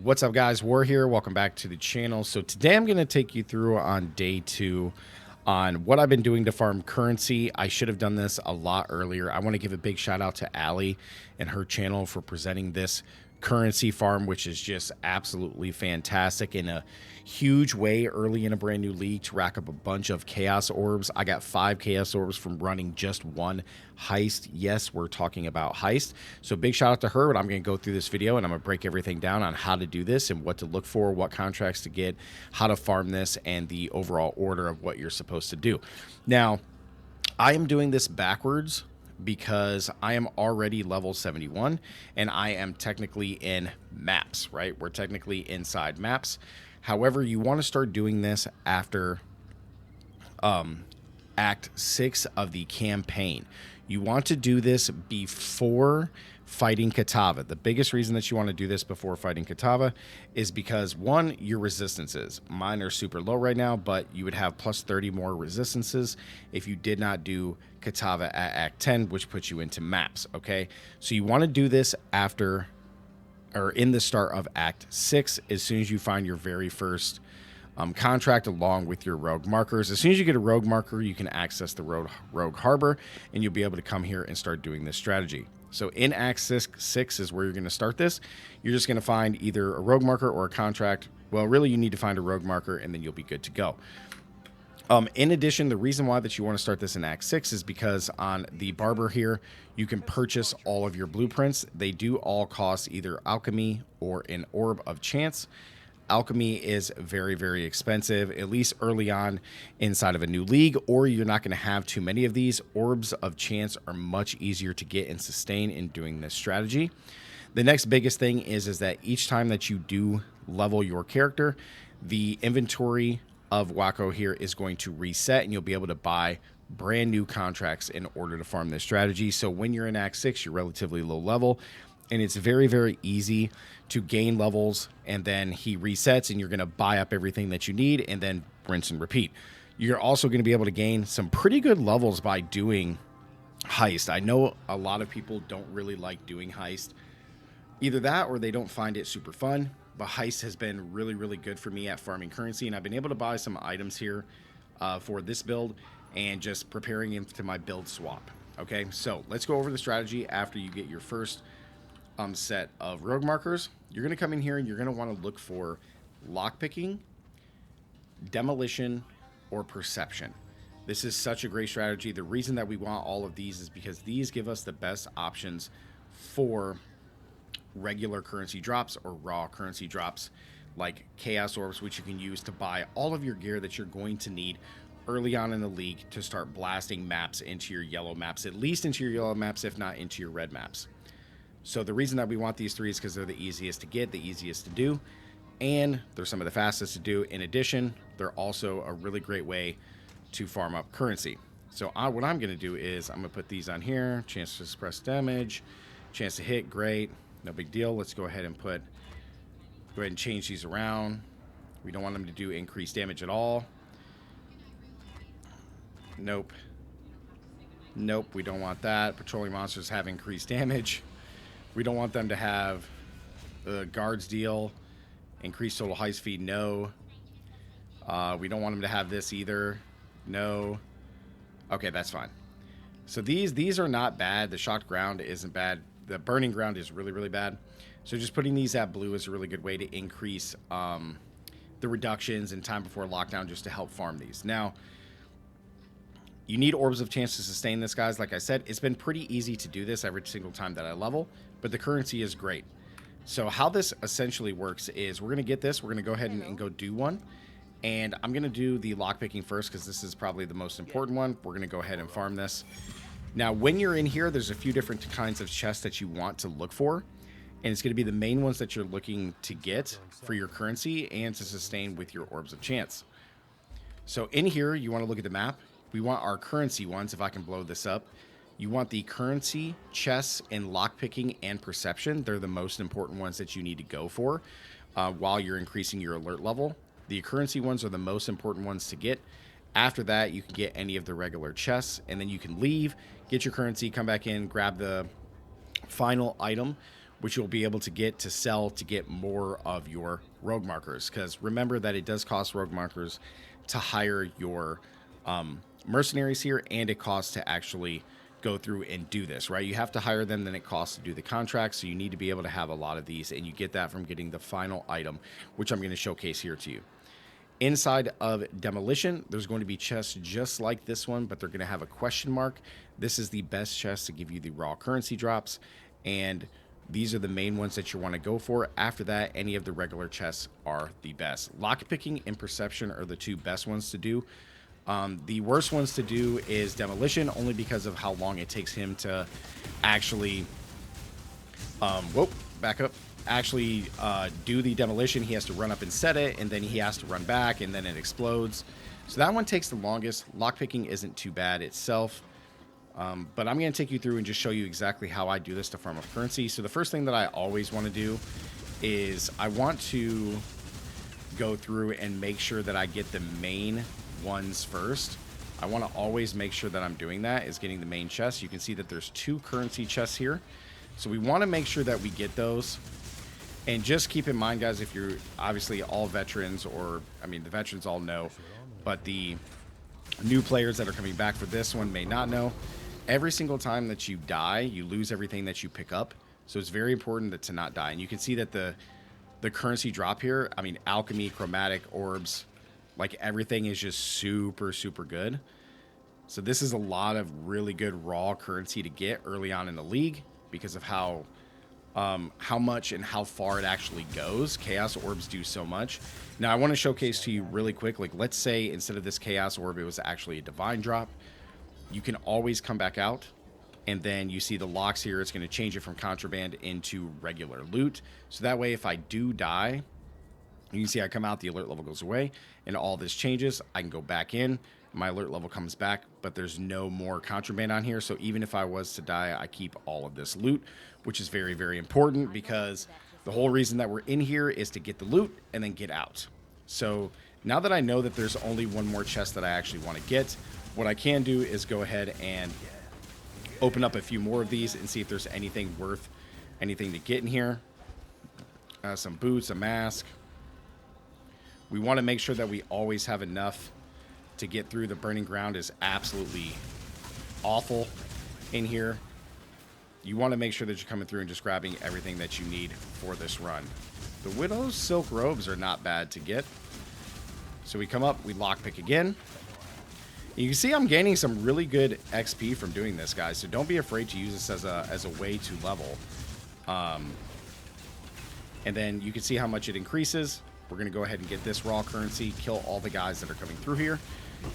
What's up, guys? War here. Welcome back to the channel. So today I'm going to take you through on day 2 on what I've been doing to farm currency. I should have done this a lot earlier. I want to give a big shout out to Allie and her channel for presenting this currency farm, which is just absolutely fantastic in a huge way early in a brand new league to rack up a bunch of chaos orbs. I got 5 chaos orbs from running just one heist. Yes, we're talking about heist. So big shout out to her, but I'm going to go through this video and I'm going to break everything down on how to do this and what to look for, what contracts to get, how to farm this, and the overall order of what you're supposed to do. Now, I am doing this backwards because I am already level 71 and I am technically in maps, right? We're technically inside maps. However, you want to start doing this after Act 6 of the campaign. You want to do this before fighting Katava. The biggest reason that you want to do this before fighting Katava is because, one, your resistances. Mine are super low right now, but you would have plus 30 more resistances if you did not do Katava at Act 10, which puts you into maps, okay? So you want to do this after, or in the start of Act 6, as soon as you find your very first contract along with your rogue markers. As soon as you get a rogue marker, you can access the rogue harbor, and you'll be able to come here and start doing this strategy. So in Act 6 is where you're going to start this. You're just going to find either a rogue marker or a contract. Well, really, you need to find a rogue marker, and then you'll be good to go. In addition, the reason why that you want to start this in Act 6 is because on the barber here, you can purchase all of your blueprints. They do all cost either alchemy or an orb of chance. Alchemy is very, very expensive, at least early on inside of a new league, or you're not going to have too many of these. Orbs of chance are much easier to get and sustain in doing this strategy. The next biggest thing is that each time that you do level your character, the inventory of Wacko here is going to reset, and you'll be able to buy brand new contracts in order to farm this strategy. So when you're in Act 6, you're relatively low level, and it's very, very easy to gain levels, and then he resets and you're going to buy up everything that you need and then rinse and repeat. You're also going to be able to gain some pretty good levels by doing heist. I know a lot of people don't really like doing heist. Either that or they don't find it super fun, but heist has been really, really good for me at farming currency, and I've been able to buy some items here for this build and just preparing into my build swap. Okay, so let's go over the strategy after you get your first set of rogue markers. You're going to come in here and you're going to want to look for lockpicking, demolition, or perception. This is such a great strategy. The reason that we want all of these is because these give us the best options for regular currency drops or raw currency drops like chaos orbs, which you can use to buy all of your gear that you're going to need early on in the league to start blasting maps into your yellow maps, at least into your yellow maps, if not into your red maps. So the reason that we want these 3 is because they're the easiest to get, the easiest to do, and they're some of the fastest to do. In addition, they're also a really great way to farm up currency. So what I'm going to do is I'm going to put these on here. Chance to suppress damage, chance to hit, great, no big deal. Let's go ahead and change these around. We don't want them to do increased damage at all. Nope. Nope, we don't want that. Patrolling monsters have increased damage. We don't want them to have the guards deal, increased total heist speed, no. We don't want them to have this either, no. Okay, that's fine. So these are not bad. The shocked ground isn't bad. The burning ground is really, really bad. So just putting these at blue is a really good way to increase the reductions in time before lockdown just to help farm these. Now, you need orbs of chance to sustain this, guys. Like I said, it's been pretty easy to do this every single time that I level, but the currency is great. So how this essentially works is we're going to get this. We're going to go ahead and go do one. And I'm going to do the lockpicking first because this is probably the most important one. We're going to go ahead and farm this. Now, when you're in here, there's a few different kinds of chests that you want to look for. And it's going to be the main ones that you're looking to get for your currency and to sustain with your orbs of chance. So in here, you want to look at the map. We want our currency ones, if I can blow this up. You want the currency, chests, and lockpicking and perception. They're the most important ones that you need to go for while you're increasing your alert level. The currency ones are the most important ones to get. After that, you can get any of the regular chests, and then you can leave, get your currency, come back in, grab the final item, which you'll be able to get to sell to get more of your rogue markers. Because remember that it does cost rogue markers to hire your mercenaries here, and it costs to actually go through and do this, right? You have to hire them, then it costs to do the contract, so you need to be able to have a lot of these, and you get that from getting the final item, which I'm going to showcase here to you. Inside of demolition, there's going to be chests just like this one, but they're going to have a question mark. This is the best chest to give you the raw currency drops, and these are the main ones that you want to go for. After that, any of the regular chests are the best. Lockpicking and perception are the two best ones to do. The worst ones to do is demolition, only because of how long it takes him to actually back up, actually do the demolition. He has to run up and set it, and then he has to run back, and then it explodes. So that one takes the longest. Lockpicking isn't too bad itself, but I'm going to take you through and just show you exactly how I do this to farm up currency. So the first thing that I always want to do is I want to go through and make sure that I get the main ones first. I want to always make sure that I'm doing that, is getting the main chest. You can see that there's 2 currency chests here, so we want to make sure that we get those. And just keep in mind, guys, if you're obviously all veterans, or I mean the veterans all know, but the new players that are coming back for this one may not know, every single time that you die, you lose everything that you pick up. So it's very important to not die. And you can see that the currency drop here, I mean alchemy, chromatic, orbs, like everything is just super, super good. So this is a lot of really good raw currency to get early on in the league because of how much and how far it actually goes. Chaos orbs do so much. Now I want to showcase to you really quick, like let's say instead of this chaos orb, it was actually a divine drop. You can always come back out, and then you see the locks here. It's going to change it from contraband into regular loot. So that way, if I do die, you can see I come out, the alert level goes away, and all this changes. I can go back in, my alert level comes back, but there's no more contraband on here. So even if I was to die, I keep all of this loot, which is very, very important, because the whole reason that we're in here is to get the loot and then get out. So now that I know that there's only one more chest that I actually want to get, what I can do is go ahead and open up a few more of these and see if there's anything worth anything to get in here. Some boots, a mask. We want to make sure that we always have enough to get through. The burning ground is absolutely awful in here. You want to make sure that you're coming through and just grabbing everything that you need for this run. The Widow's silk robes are not bad to get. So we come up, we lockpick again. You can see I'm gaining some really good XP from doing this, guys. So don't be afraid to use this as a way to level. And then you can see how much it increases. We're going to go ahead and get this raw currency, kill all the guys that are coming through here.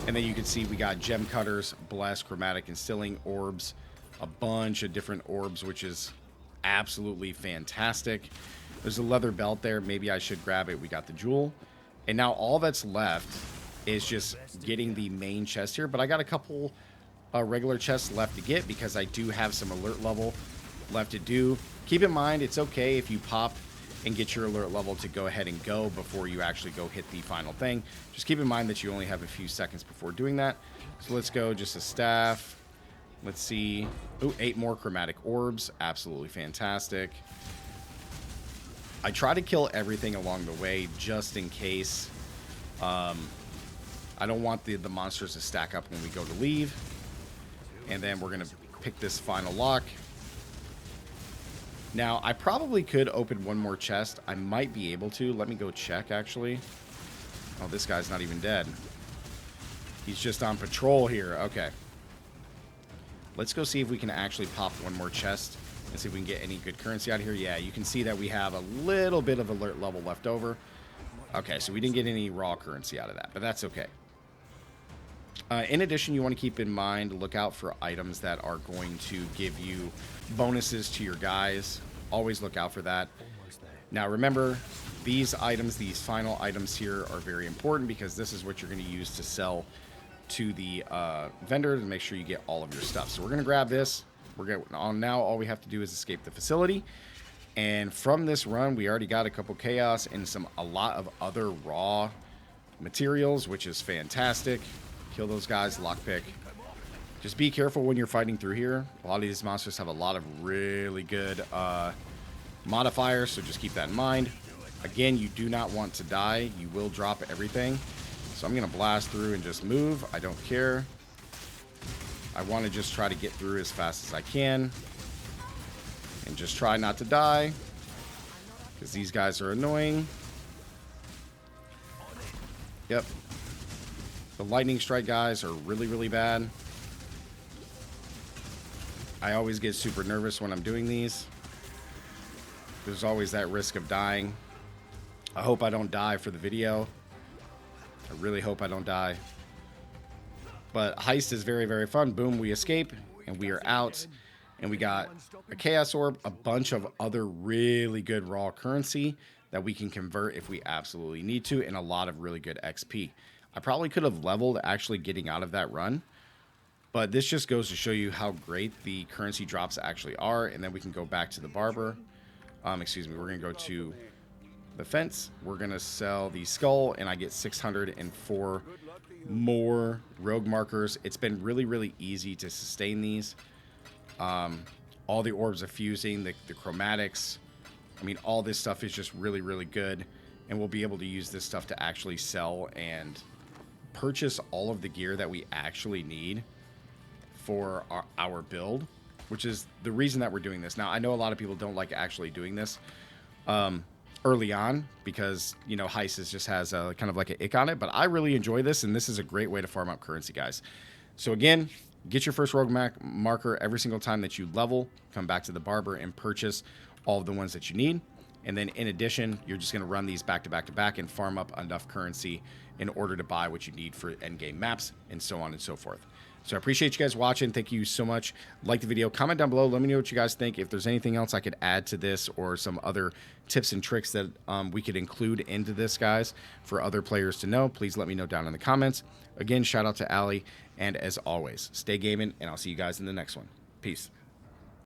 And then you can see we got gem cutters, bless, chromatic, instilling, orbs, a bunch of different orbs, which is absolutely fantastic. There's a leather belt there. Maybe I should grab it. We got the jewel. And now all that's left is just getting the main chest here. But I got a couple regular chests left to get because I do have some alert level left to do. Keep in mind, it's okay if you pop and get your alert level to go ahead and go before you actually go hit the final thing. Just keep in mind that you only have a few seconds before doing that. So let's go, just a staff. Let's see. Oh, 8 more chromatic orbs. Absolutely fantastic. I try to kill everything along the way just in case. I don't want the monsters to stack up when we go to leave. And then we're going to pick this final lock. Now, I probably could open one more chest. I might be able to. Let me go check, actually. Oh, this guy's not even dead. He's just on patrol here. Okay. Let's go see if we can actually pop one more chest and see if we can get any good currency out of here. Yeah, you can see that we have a little bit of alert level left over. Okay, so we didn't get any raw currency out of that, but that's okay. In addition, you want to keep in mind, look out for items that are going to give you bonuses to your guys. Always look out for that. Now, remember, these items, these final items here are very important because this is what you're going to use to sell to the vendor to make sure you get all of your stuff. So we're going to grab this. We're going on now. All we have to do is escape the facility. And from this run, we already got a couple chaos and a lot of other raw materials, which is fantastic. Kill those guys, lockpick. Just be careful when you're fighting through here. A lot of these monsters have a lot of really good modifiers, so just keep that in mind. Again, you do not want to die. You will drop everything. So I'm going to blast through and just move. I don't care. I want to just try to get through as fast as I can. And just try not to die. Because these guys are annoying. Yep. The lightning strike guys are really, really bad. I always get super nervous when I'm doing these. There's always that risk of dying. I hope I don't die for the video. I really hope I don't die. But Heist is very, very fun. Boom, we escape, and we are out. And we got a Chaos Orb, a bunch of other really good raw currency that we can convert if we absolutely need to, and a lot of really good XP. I probably could have leveled actually getting out of that run. But this just goes to show you how great the currency drops actually are. And then we can go back to the barber. Excuse me, we're going to go to the fence. We're going to sell the skull, and I get 604 more rogue markers. It's been really, really easy to sustain these. All the orbs are fusing, the chromatics. I mean, all this stuff is just really, really good. And we'll be able to use this stuff to actually sell and purchase all of the gear that we actually need for our build, which is the reason that we're doing this. Now, I know a lot of people don't like actually doing this early on because, you know, Heist just has a kind of like an ick on it, but I really enjoy this, and this is a great way to farm up currency, guys. So again, get your first rogue marker every single time that you level. Come back to the barber and purchase all of the ones that you need. And then in addition, you're just going to run these back to back to back and farm up enough currency in order to buy what you need for endgame maps and so on and so forth. So I appreciate you guys watching. Thank you so much. Like the video, comment down below. Let me know what you guys think. If there's anything else I could add to this or some other tips and tricks that we could include into this, guys, for other players to know, please let me know down in the comments. Again, shout out to Allie. And as always, stay gaming, and I'll see you guys in the next one. Peace.